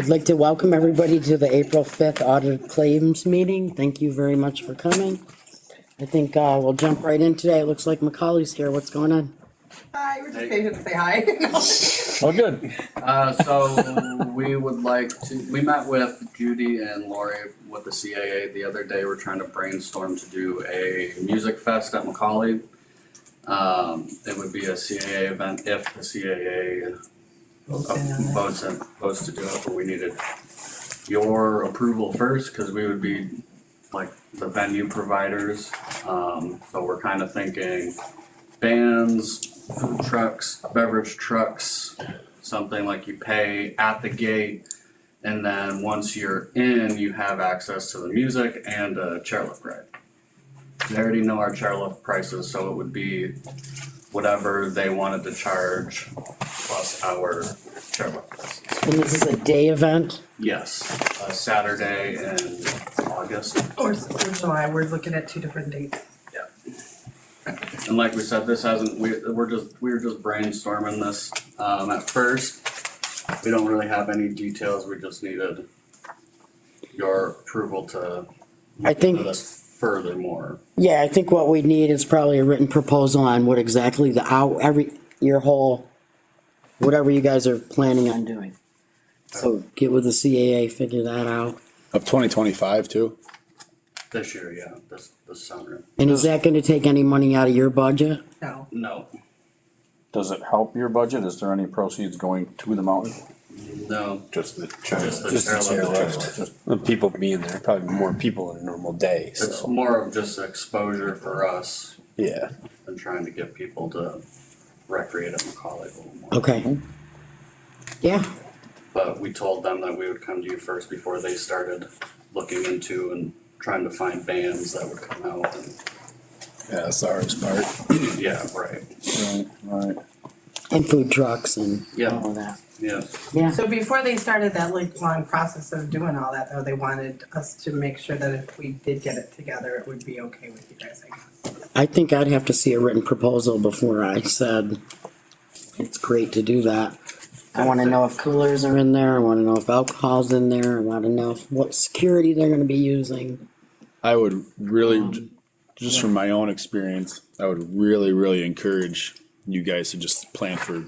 I'd like to welcome everybody to the April 5th Audit Claims Meeting. Thank you very much for coming. I think we'll jump right in today. It looks like Macaulay's here. What's going on? Hi, we're just patient to say hi. Oh, good. So we would like to, we met with Judy and Lori with the CAA the other day. We're trying to brainstorm to do a music fest at Macaulay. It would be a CAA event if the CAA votes to do it, but we needed your approval first because we would be like the venue providers. So we're kind of thinking bands, food trucks, beverage trucks, something like you pay at the gate, and then once you're in, you have access to the music and a chairlift ride. They already know our chairlift prices, so it would be whatever they wanted to charge plus our chairlift prices. And this is a day event? Yes, Saturday in August. Or July, we're looking at two different dates. And like we said, this hasn't, we were just brainstorming this. At first, we don't really have any details. We just needed your approval to I think- look into this furthermore. Yeah, I think what we need is probably a written proposal on what exactly whatever you guys are planning on doing. So get with the CAA, figure that out. Of 2025 too? This year, yeah, this summer. And is that gonna take any money out of your budget? No. No, Does it help your budget? Is there any proceeds going to the mountain? no, Just the just the chairlift. The people being there, probably more people than a normal day, It's so, more of just exposure for us yeah. and trying to get people to recreate at Macaulay a little more. Okay. Yeah, But we told them that we would come to you first before they started looking into and trying to find bands that would come out and, Yeah, that's the hardest part. yeah, right, Right. and food trucks and Yeah. all of that. yeah. Yeah, So before they started that long process of doing all that, though, they wanted us to make sure that if we did get it together, it would be okay with you guys, I guess. I think I'd have to see a written proposal before I said it's great to do that. I wanna know if coolers are in there, I wanna know if alcohol's in there, I wanna know what security they're gonna be using. I would really, just from my own experience, I would really, really encourage you guys to just plan for,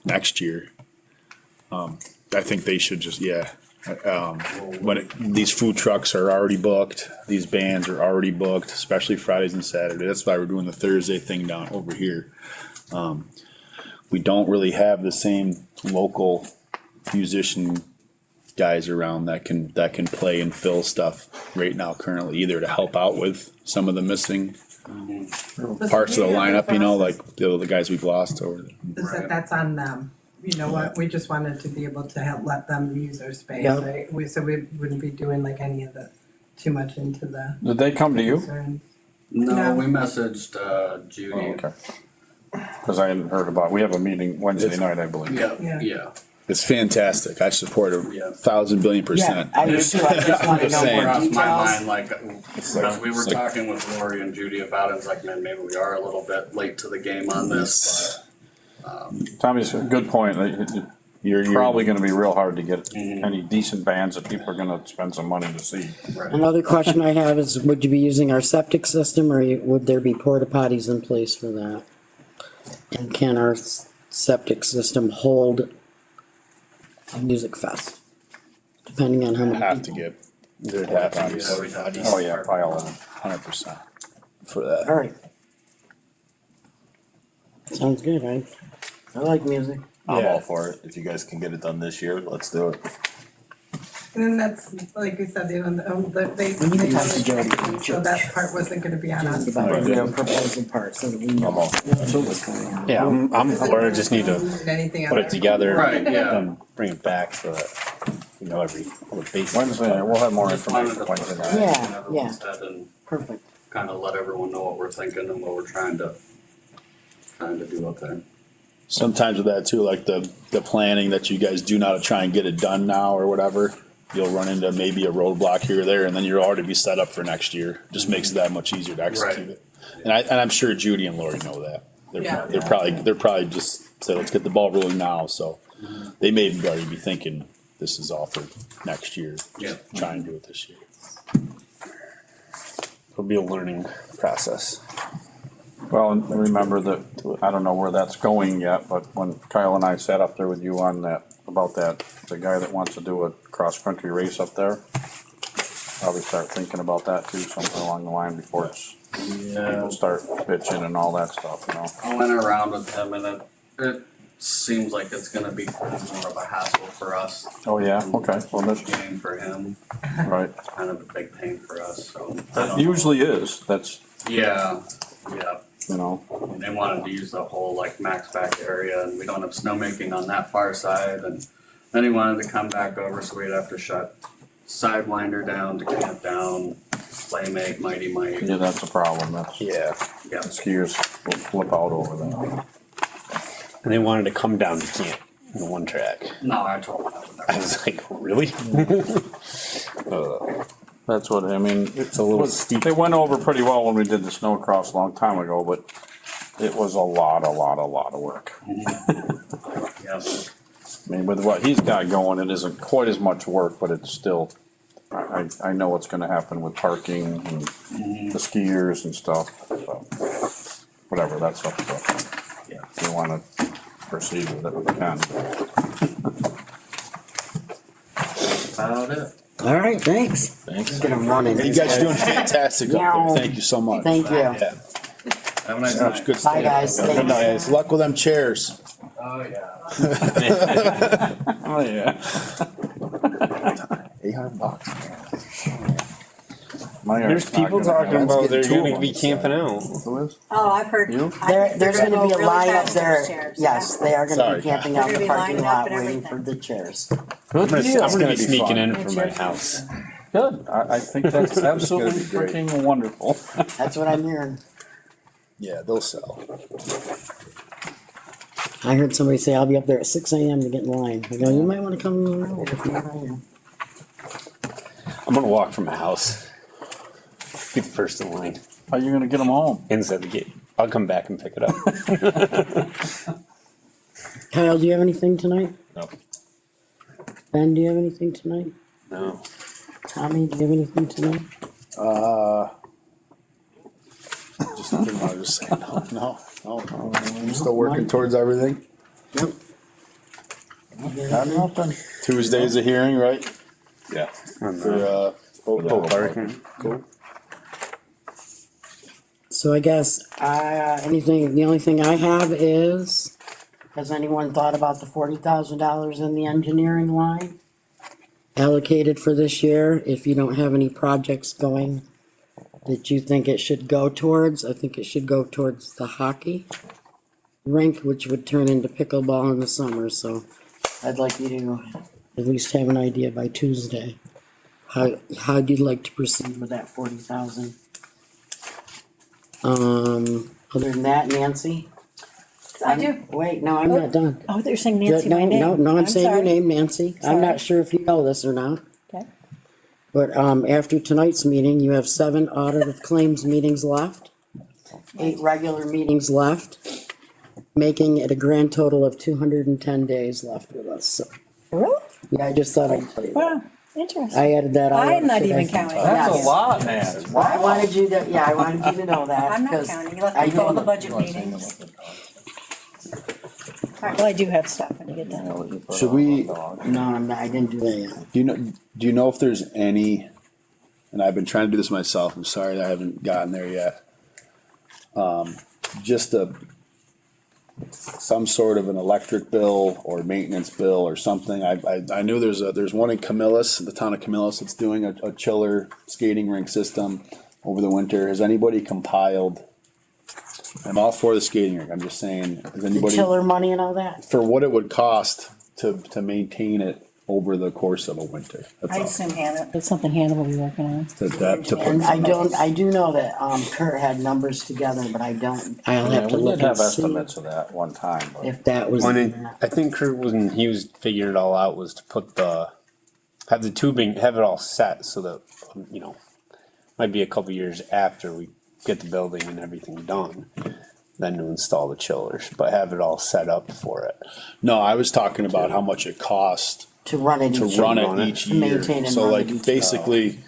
next year. I think they should just, yeah. These food trucks are already booked, these bands are already booked, especially Fridays and Saturdays. That's why we're doing the Thursday thing down over here. We don't really have the same local musician guys around that can play and fill stuff right now currently, either to help out with some of the missing parts of the lineup, you know, like the guys we've lost over. That's on them. You know what, we just wanted to be able to let them use their space, Yeah. right? So we wouldn't be doing like any of the, too much into the Did they come to you? concerns. No, No. we messaged, Judy. Oh, okay. Cause I hadn't heard about, we have a meeting Wednesday night, I believe. Yeah, Yeah. yeah, It's fantastic. I support it Yeah. 1,000,000,000%. Yeah, I do too, I just wanna know Saying. more crossed my details. mind, like, because we were it's like- talking with Lori and Judy about it, it's like, man, maybe we are a little bit late to the game on this, Tommy's a good point. You're probably gonna be real hard to get Mhm. any decent bands that people are gonna spend some money to see. but, right. Another question I have is, would you be using our septic system or would there be porta potties in place for that? And can our septic system hold a music fest? Depending on how many Have to people. get, there'd have to be Yeah, we'd have to- Oh, yeah, pile in. 100% for that. Alright. Sounds good, right? I like music. I'm Yeah. all for it. If you guys can get it done this year, let's do it. And then that's, like we said, they, We need to talk to Jody. so that part wasn't gonna be on us. About the proposal part, so that we know I'm all- what's going on. Yeah, I'm for it. Just need to Anything put it other. together. Right, yeah. And bring it back so that, you know, every basic. Wednesday, we'll have more Just wanted information to Wednesday put night. that Yeah, in yeah. everyone's head and Perfect. kind of let everyone know what we're thinking and what we're trying to do up there. Sometimes with that too, like the planning that you guys do now to try and get it done now or whatever, you'll run into maybe a roadblock here or there, and then you'll already be set up for next year. Just makes it that much easier to execute it. And I'm sure Judy and Lori know that. Yeah. They're probably just say, let's get the ball rolling now, so they may already be thinking this is all for next year. Yeah. Try and do it this year. It'll be a learning process. Well, and remember that, I don't know where that's going yet, but when Kyle and I sat up there with you on that, about that, the guy that wants to do a cross-country race up there, probably start thinking about that too, something along the line before it's, people start bitching and all that stuff, you know? I went around with him and it seems like it's gonna be more of a hassle for us. Oh, yeah, okay, well, that's, Game for him, right. it's kind of a big pain for us, so. I That don't know. usually is, that's, Yeah, you know, and they wanted to use the whole like max back area and we don't have snowmaking on that far side and then he wanted to come back over so we'd have to shut Sidewinder down to camp down, Playmate, Mighty Might. yeah, that's a problem, that's, Yeah. Yeah, skiers will flip out over that. And they wanted to come down to camp in the one track. no, I told them that would never I was like, really? That's what, I mean, It's a little steep. It went over pretty well when we did the snow cross a long time ago, but it was a lot of work. Yeah, I mean, with what he's got going, it isn't quite as much work, but it's still, I know what's gonna happen with parking and the skiers and stuff, so. Whatever, that's up to, yeah. if you wanna proceed with it, we can. About it. All right, thanks. Thanks. Get 'em running. You guys are doing fantastic up Meow. there. Thank you so much. Thank you. Yeah. Have a nice That's night. good stuff. Bye, guys. Good night. Good luck with them chairs. Oh, yeah. Oh, yeah. $800. There's people talking about they're getting two gonna of be them, camping out. Who is? Oh, I've heard. You? There's gonna be a line up there. Chairs. Yes, they are gonna Sorry. be camping They're out in gonna the be parking lining up lot and waiting for everything. the chairs. I'm gonna gonna be be sneaking fun. in from my house. Good, I think that's absolutely be great. freaking wonderful. That's what I'm hearing. Yeah, they'll sell. I heard somebody say I'll be up there at 6 a.m. to get in line. I go, you might wanna come early if you're not here. I'm gonna walk from my house. Be the first in line. How are you gonna get them home? Inside the gate. I'll come back and pick it up. Kyle, do you have anything tonight? No. Ben, do you have anything tonight? No. Tommy, do you have anything tonight? Just saying, no. I'm still working towards everything. Yep. Not nothing. Tuesday's a hearing, right? Yeah. For, Cool. So I guess, the only thing I have is, has anyone thought about the $40,000 in the engineering line? Allocated for this year, if you don't have any projects going that you think it should go towards, I think it should go towards the hockey rink, which would turn into pickleball in the summer, so I'd like you to at least have an idea by Tuesday. How'd you like to proceed with that 40,000? Other than that, Nancy? I do. Wait, no, I'm not done. Oh, they're saying Nancy, No, my name. no, I'm saying your sorry. name, Nancy. I'm Sorry. not sure if you know this or not, Okay. but, after tonight's meeting, you have 7 audit of claims meetings left, 8 regular meetings left, making it a grand total of 210 days left with us, so. Really? Yeah, I just thought I'd tell you that. Wow, interesting. I added that all up. I'm not today. even counting. That's Yes. a lot, man. I wanted you to, I wanted you to know that, I'm not because counting. You left I me for all the didn't- budget meetings. All right, well, I do have stuff when you get done. Should we, no, I didn't do that yet. do you know if there's any, and I've been trying to do this myself, I'm sorry that I haven't gotten there yet. Just some sort of an electric bill or maintenance bill or something. I knew there's one in Camillus, the town of Camillus, that's doing a chiller skating rink system over the winter. Has anybody compiled? I'm all for the skating rink. I'm just saying, has The anybody, chiller money and all that? for what it would cost to maintain it over the course of a winter? That's I all. assume Hannah, that's something Hannah will be working on. To put And I do know that, Kurt had numbers together, but I'll Yeah, have to we look did have and see estimates of that one time, but if that was. When in it, that. I think Kurt when he was figuring it all out was to put have the tubing, have it all set so that, might be a couple years after we get the building and everything done, then to install the chillers, but have it all set up for it. No, I was talking about how much it cost To run it to each run year. it each To year. maintain and So run it like each basically,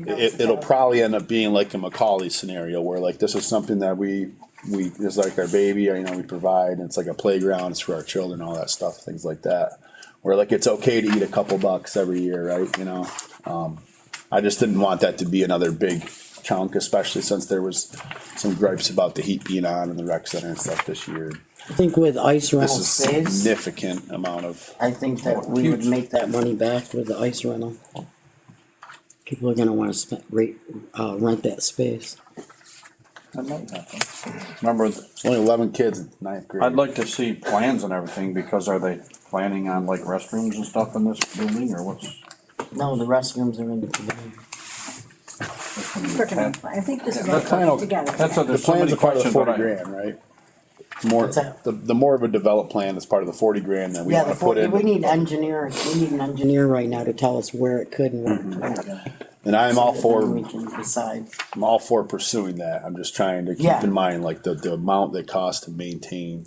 it'll probably end up being like a Macaulay scenario where like this is something that we is like our baby, you know, we provide, and it's like a playground, it's for our children, all that stuff, things like that. Where like it's okay to eat a couple bucks every year, right? You know, I just didn't want that to be another big chunk, especially since there was some gripes about the heat being on in the rec center and stuff this year. I think with ice rental This is space, significant amount of. I think that we would make that money back with the ice rental. People are gonna wanna rent that space. That might happen. Remember, It's only 11 kids in ninth grade. I'd like to see plans and everything, because are they planning on like restrooms and stuff in this building, or what's? No, the restrooms are in the pavilion. I think this is all That plan, coming together. that's a, The there's so plan's many a part of the questions, 40 but I, grand, right? More, What's that? the more of a developed plan is part of the 40 grand that we Yeah, wanna the put in. we need engineers, we need an engineer right now to tell us where it could and where it couldn't. And I'm all Then we for, can decide. I'm all for pursuing that. I'm just trying to keep Yeah. in mind, like, the amount that costs to maintain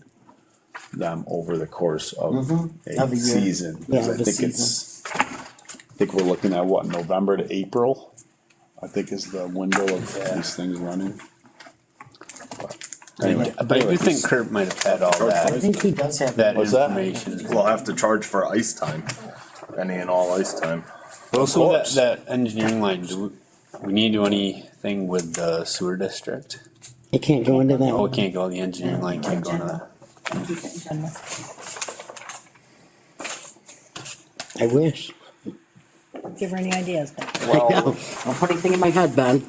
them over the course of Of a a year. season. Because Yeah, I the think it's, I think we're looking at what, November to April, I think is the window of these things running. But Anyway. But I do think Kurt might have had all I that, think he does have. that What's that? information. We'll have to charge for ice time, any and all ice time. Also, course. that engineering line, do we need to do anything with the sewer district? It can't go into that. Oh, it can't go, the engineering line can't go into that. I wish. Give her any ideas, Ben. I know. Don't put anything in my head, Ben.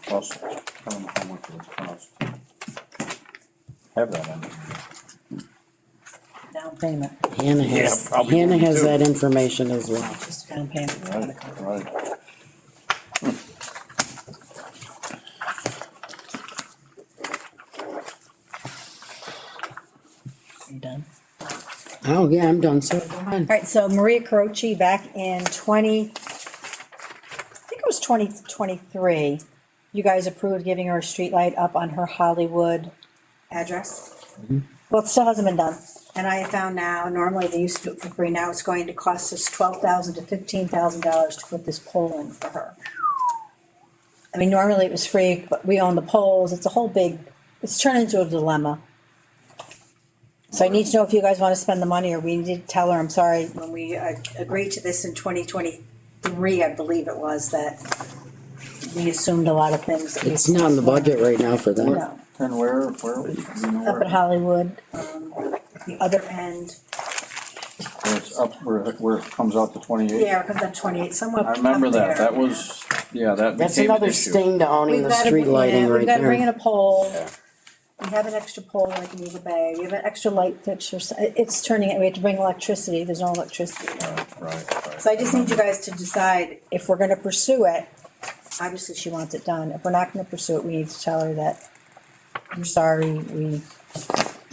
plus, I don't know how much it would cost. Have that in. Down payment, Hannah has that information as well. just down payment. Right. You done? Oh, yeah, I'm done, so go ahead. All right, so Maria Caroci, back in I think it was 2023, you guys approved giving her a street light up on her Hollywood address. Well, it still hasn't been done, and I have found now, normally they used to do it for free, now it's going to cost us $12,000 to $15,000 to put this pole in for her. I mean, normally it was free, but we own the poles, it's a whole big, it's turned into a dilemma. So I need to know if you guys wanna spend the money, or we need to tell her, I'm sorry, when we agreed to this in 2023, I believe it was, that we assumed a lot of things. that we- It's not in the budget right now for that. No, And where, do you know up at Hollywood, the other end, where it's up, where it comes out to 28? yeah, it comes up 28, somewhere I up remember that, there. that was, yeah, that That's became an another issue. sting to owning We've the gotta, street lighting yeah, right we've gotta bring in there. a pole. Yeah. We have an extra pole like in Eagle Bay, we have an extra light fixture, so it's turning it, we have to bring electricity, there's no electricity. Right. So I just need you guys to decide if we're gonna pursue it, obviously she wants it done, if we're not gonna pursue it, we need to tell her that we're sorry, we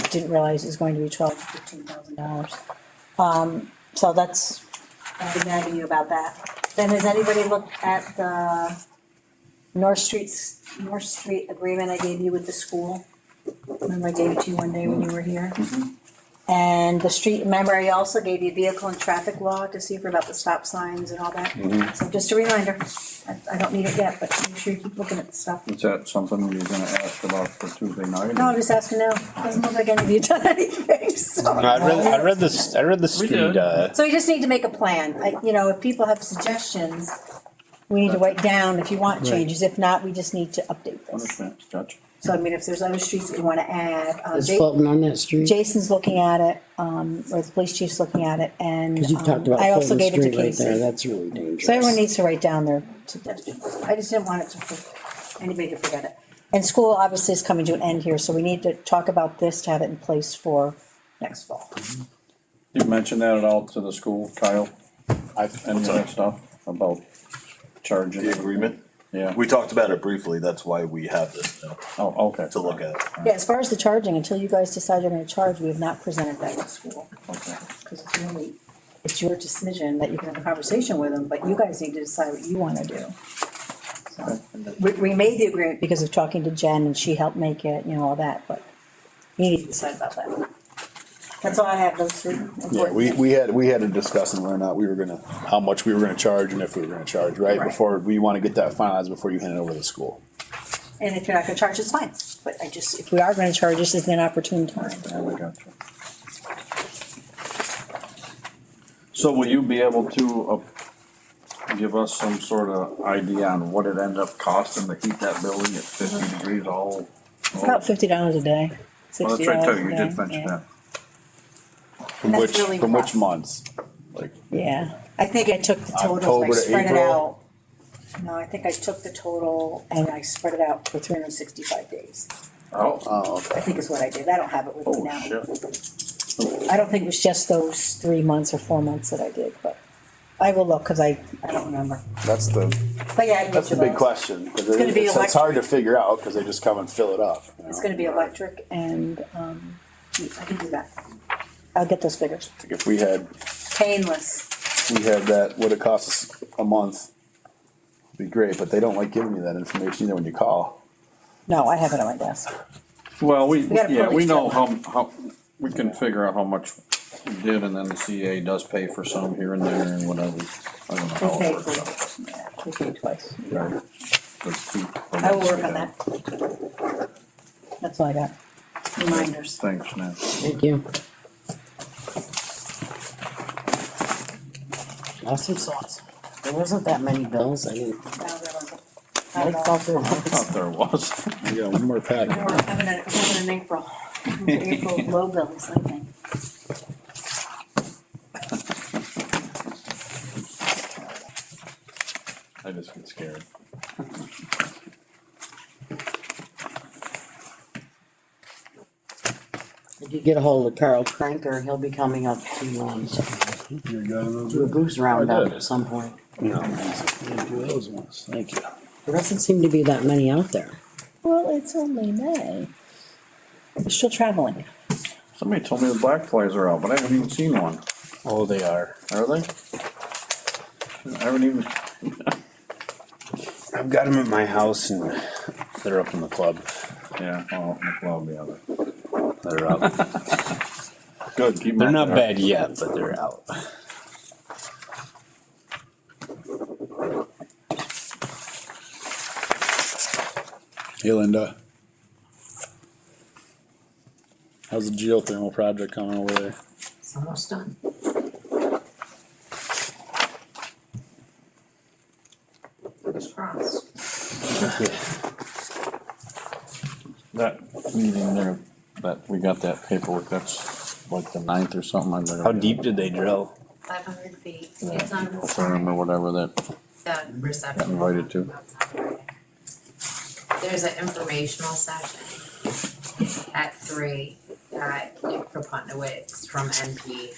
didn't realize it was going to be $12,000 to $15,000. So that's, I'll be nagging you about that. Then has anybody looked at the North Street agreement I gave you with the school? Remember I gave it to you one day when you were here? And the street, remember I also gave you vehicle and traffic law to see for about the stop signs and all that? So just a reminder, I don't need it yet, but make sure you keep looking at the stuff. Is that something you're gonna ask about for Tuesday night? No, I'm just asking now, doesn't look like any of you done anything, so. No, I read the street, So we just need to make a plan, if people have suggestions, we need to write down if you want changes, if not, we just need to update this. Understand, gotcha. So I mean, if there's other streets that you wanna add, Is Fulton on that street? Jason's looking at it, or the police chief's looking at it, and Cause you've talked about I also Fulton gave it to Street right there, Casey. that's really dangerous. So everyone needs to write down their suggestions. I just didn't want it to, anybody to forget it. And school obviously is coming to an end here, so we need to talk about this to have it in place for next fall. You mentioned that at all to the school, Kyle? Any of that stuff about charging? The agreement, Yeah, we talked about it briefly, that's why we have this now, oh, okay. to look at. Yeah, as far as the charging, until you guys decide you're gonna charge, we have not presented that to school. Okay. Because it's your decision that you can have a conversation with them, but you guys need to decide what you wanna do. So, we made the agreement because of talking to Jen and she helped make it, all that, but you need to decide about that. That's all I have, those three. Yeah, we had to discuss whether or not we were gonna, how much we were gonna charge and if we were gonna charge, right? Right. Before, we wanna get that finalized before you hand it over to the school. And if you're not gonna charge, it's fine, but I just, if we are gonna charge, this is an opportune time. Yeah, we got you. So will you be able to, give us some sort of idea on what it ended up costing to heat that building at 50 degrees all? It's about $50 a day, Well, $60 that's right a too, you day, did mention yeah. that. From That's which, really from which rough. months? Like, Yeah, I think I took the totals, October I to spread it April? out. No, I think I took the total and I spread it out for 365 days. Oh, oh, okay. I think is what I did. I don't have it with me oh, now. shit. I don't think it was just those 3 months or 4 months that I did, but I will look, cause I don't remember. That's the, But yeah, I can that's get the you big those. question, cause It's gonna be it's hard to figure out, cause they just come and fill it up. You It's know? gonna be electric and, I can do that. I'll get those figures. Like if we had Painless. that, what it costs us a month, it'd be great, but they don't like giving you that information either when you call. No, I have it on my desk. Well, we gotta yeah, we probably know step how, we can figure out how much we did, and then the CA does pay for some here and there and whatever. I don't know We how it paid works out. for, yeah, we paid twice. Right. Let's keep- I will work on that. That's all I got. Reminders. Thanks, Nat. Thank you. Awesome sauce. There wasn't that many bills, I didn't, No, there wasn't. I thought there I was. thought there was. We got one more pack. No, we're having an April. April low bills, I think. I just get scared. Did you get a hold of Carl Cranker? He'll be coming up to, do a goose roundup did. at some point. No, do those ones, thank you. There doesn't seem to be that many out there. Well, it's only May. We're still traveling. Somebody told me the black flies are out, but I haven't even seen one. Oh, they are. Are they? I haven't even. I've got them at my house and they're up in the club. Yeah, well, the other. They're out. Good, keep them They're up not there. bad yet, but they're out. Hey Linda. How's the geothermal project coming over there? It's almost done. Fingers crossed. That meeting there, that, we got that paperwork, that's like the 9th or something. I better- How deep did they drill? 500 feet. It's on Firm or whatever that, the reception. invited to. There's an informational session at 3 that Nick Proputnowitz from NP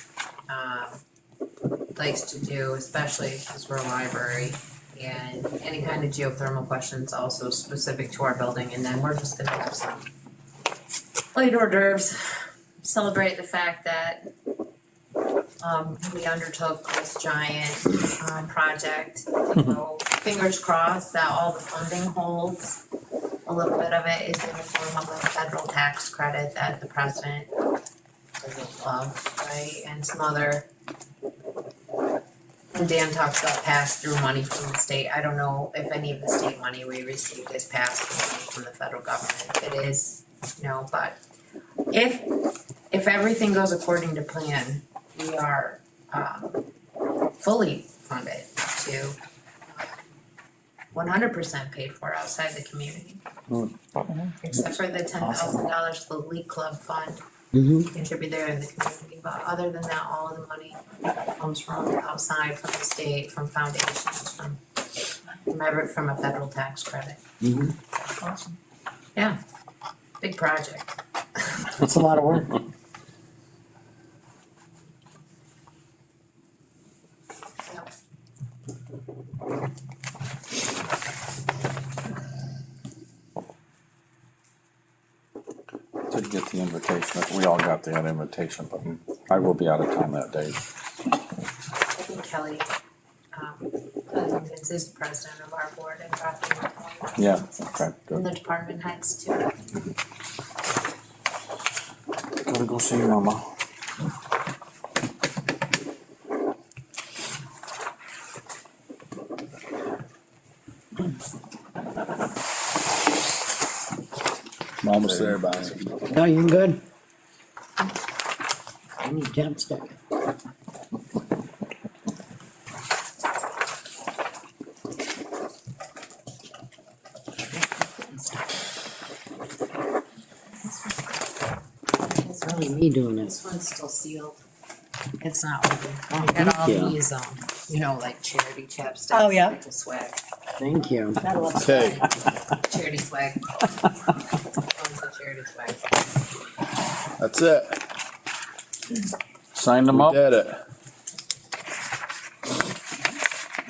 likes to do, especially because we're a library. And any kind of geothermal questions also specific to our building, and then we're just gonna have some light hors d'oeuvres, celebrate the fact that we undertook this giant project. So fingers crossed that all the funding holds. A little bit of it is in the form of a federal tax credit that the president doesn't love, right? And some other. And Dan talks about pass-through money from the state. I don't know if any of the state money we received is pass-through money from the federal government. If it is, but if everything goes according to plan, we are fully funded to 100% paid for outside the community. Except for the $10,000 to the League Club Fund. Contribute there in the community, but other than that, all of the money comes from outside, from the state, from foundations, from a federal tax credit. Awesome. Yeah, big project. That's a lot of work. Did get the invitation, we all got that invitation, but I will be out of town that day. I think Kelly, Cousins is the president of our board and Bethany. Yeah, okay, And the good. department heads too. Gotta go see mama. I'm almost there, boss. No, you're good. I need chapstick. It's really me doing This this. one's still sealed. It's not open. Oh, We got all thank you. these, like charity chapsticks. Oh, yeah. Like the swag, Thank you. Gotta love Okay, charity swag. Tons of charity swag. that's it. Sign them We up. did it.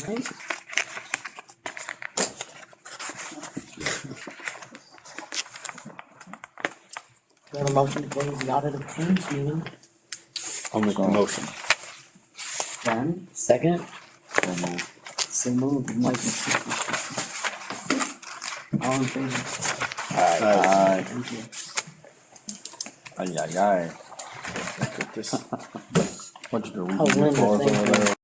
Right? Do I have a motion to close the audit of claims meeting? I'll make a motion. Ben, second? So moved, Mike. All in favor? Aye. Thank you. Aye, aye, aye. Look at this. What'd you do? Oh, Linda, Close thank over you. there?